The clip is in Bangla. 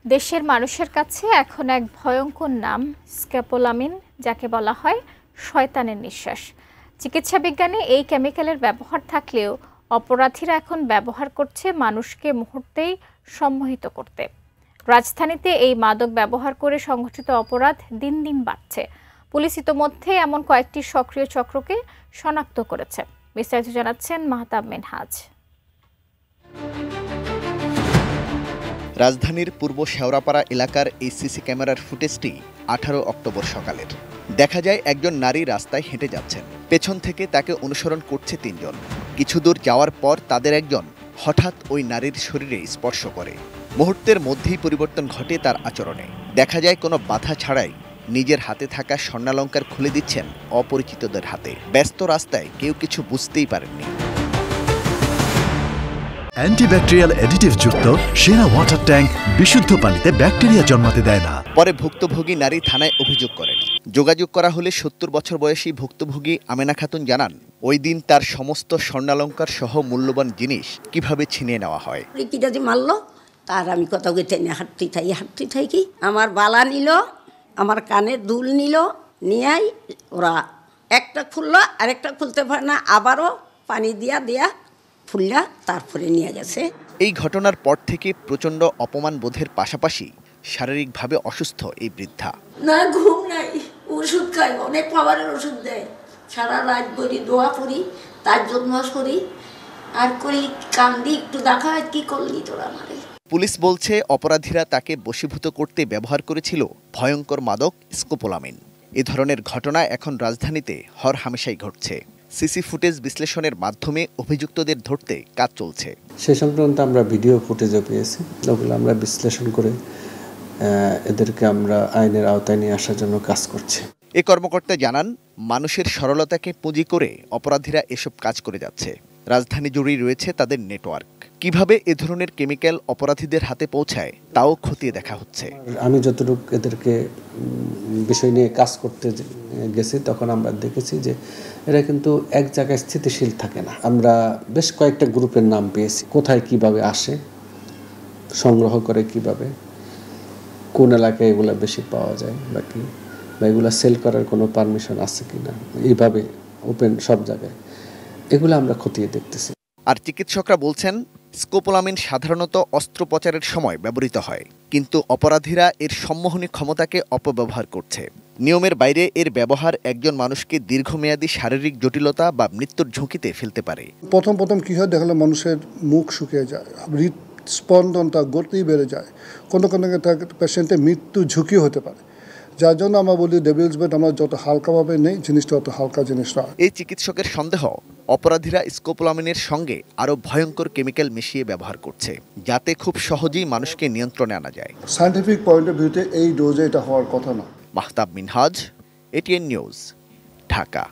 দেশের মানুষের কাছে এখন এক ভয়ঙ্কর নাম স্কোপোলামিন, যাকে বলা হয় শয়তানের নিঃশ্বাস। চিকিৎসা বিজ্ঞানে এই কেমিক্যালের ব্যবহার থাকলেও অপরাধীরা এখন ব্যবহার করছে মানুষকে মুহূর্তেই সম্মোহিত করতে। রাজধানীতে এই মাদক ব্যবহার করে সংগঠিত অপরাধ দিন দিন বাড়ছে। পুলিশ ইতোমধ্যে এমন কয়েকটি সক্রিয় চক্রকে শনাক্ত করেছে। বিস্তারিত জানাচ্ছেন মাহতাব মিনহাজ। রাজধানীর পূর্ব শেওড়াপাড়া এলাকার এই সিসি ক্যামেরার ফুটেজটি 18 অক্টোবর সকালের। দেখা যায় একজন নারী রাস্তায় হেঁটে যাচ্ছেন, পেছন থেকে তাকে অনুসরণ করছে 3 জন। কিছু দূর যাওয়ার পর তাদের একজন হঠাৎ ওই নারীর শরীরে স্পর্শ করে। মুহূর্তের মধ্যেই পরিবর্তন ঘটে তার আচরণে। দেখা যায় কোনো বাধা ছাড়াই নিজের হাতে থাকা স্বর্ণালংকার খুলে দিচ্ছেন অপরিচিতদের হাতে। ব্যস্ত রাস্তায় কেউ কিছু বুঝতেই পারেননি। অ্যান্টিব্যাকটেরিয়াল অ্যাডিটিভ যুক্ত সেরা ওয়াটার ট্যাঙ্ক বিশুদ্ধ পানিতে ব্যাকটেরিয়া জন্মাতে দেয় না। পরে ভুক্তভোগী নারী থানায় অভিযোগ করেন। যোগাযোগ করা হলে 70 বছর বয়সী ভুক্তভোগী আমেনা খাতুন জানান, ওই দিন তার সমস্ত স্বর্ণালংকার সহ মূল্যবান জিনিস কিভাবে ছিনিয়ে নেওয়া হয়। কিটা মারলো তার আমি কোথাও টেনে হাঁটতে থাকি আমার বালা নিল, আমার কানের দুল নিল, নিয়াই ওরা একটা খুললো আরেকটা খুলতে পারে না, আবারও পানি দিয়া ফুললা তারপরে নিয়ে গেছে। এই ঘটনার পর থেকে প্রচণ্ড অপমান বোধের পাশাপাশি শারীরিকভাবে অসুস্থ এই বৃদ্ধা। না ঘুম নাই, ওষুধ খাই, অনেক পাওয়ারের ওষুধ দেয়, সারা রাত করি দোয়া করি, তার জন্য করি আর করি কান্দি, একটু দেখা কি করলি তোরা আমারে। পুলিশ বলছে অপরাধীরা তাকে বশীভূত করতে ব্যবহার করেছিল ভয়ঙ্কর মাদক স্কোপোলামিন। এ ধরনের ঘটনা এখন রাজধানীতে হরহামেশাই ঘটছে। সিসি ফুটেজ বিশ্লেষণের মাধ্যমে অভিযুক্তদের ধরতে কাজ চলছে। সে সংক্রান্ত আমরা ভিডিও ফুটেজও পেয়েছি, ওগুলো আমরা বিশ্লেষণ করে এদেরকে আমরা আইনের আওতায় নিয়ে আসার জন্য কাজ করছি। এ কর্মকর্তা জানান, মানুষের সরলতাকে পুঁজি করে অপরাধীরা এসব কাজ করে যাচ্ছে। রাজধানী জুড়েই রয়েছে তাদের নেটওয়ার্ক। কিভাবে এ ধরনের কেমিক্যাল অপরাধীদের হাতে পৌঁছায় তাও খতিয়ে দেখা হচ্ছে। আমি যতটুকু এদেরকে বিষয় নিয়ে কাজ করতে গেছি তখন আমরা দেখেছি যে এরা কিন্তু এক জায়গায় স্থিতিশীল থাকে না। আমরা বেশ কয়েকটা গ্রুপের নাম পেয়েছি, কোথায় কিভাবে আসে, সংগ্রহ করে কিভাবে, কোন এলাকায় এগুলো বেশি পাওয়া যায় বা এগুলো সেল করার কোনো পারমিশন আছে কিনা, এইভাবে ওপেন সব জায়গায় এগুলো আমরা খতিয়ে দেখতেছি। আর চিকিৎসকরা বলছেন, স্কোপোলামিন সাধারণত অস্ত্রোপচারের সময় ব্যবহৃত হয়, কিন্তু অপরাধীরা এর সম্মোহনী ক্ষমতাকে অপব্যবহার করছে। নিয়মের বাইরে এর ব্যবহার একজন মানুষকে দীর্ঘমেয়াদী শারীরিক জটিলতা বা মৃত্যুর ঝুঁকিতে ফেলতে পারে। প্রথম কি হয়, দেখালে মানুষের মুখ শুকিয়ে যায়, হৃদস্পন্দন তার গতি বেড়ে যায়, কোনো পেশেন্টের মৃত্যু ঝুঁকি হতে পারে। যার জন্য আমরা বলি ডেভিলস বেড আমরা যত হালকাভাবে নেই, জিনিসটা অত হালকা জিনিস নয়। এই চিকিৎসকের সন্দেহ, অপরাধীরা স্কোপোলামিনের সঙ্গে আরও ভয়ঙ্কর কেমিক্যাল মিশিয়ে ব্যবহার করছে, যাতে খুব সহজেই মানুষকে নিয়ন্ত্রণে আনা যায়। সায়েন্টিফিক পয়েন্ট অফ ভিউতে এই ডোজে এটা হওয়ার কথা না। Mahtab Minhaj, ATN news, Dhaka.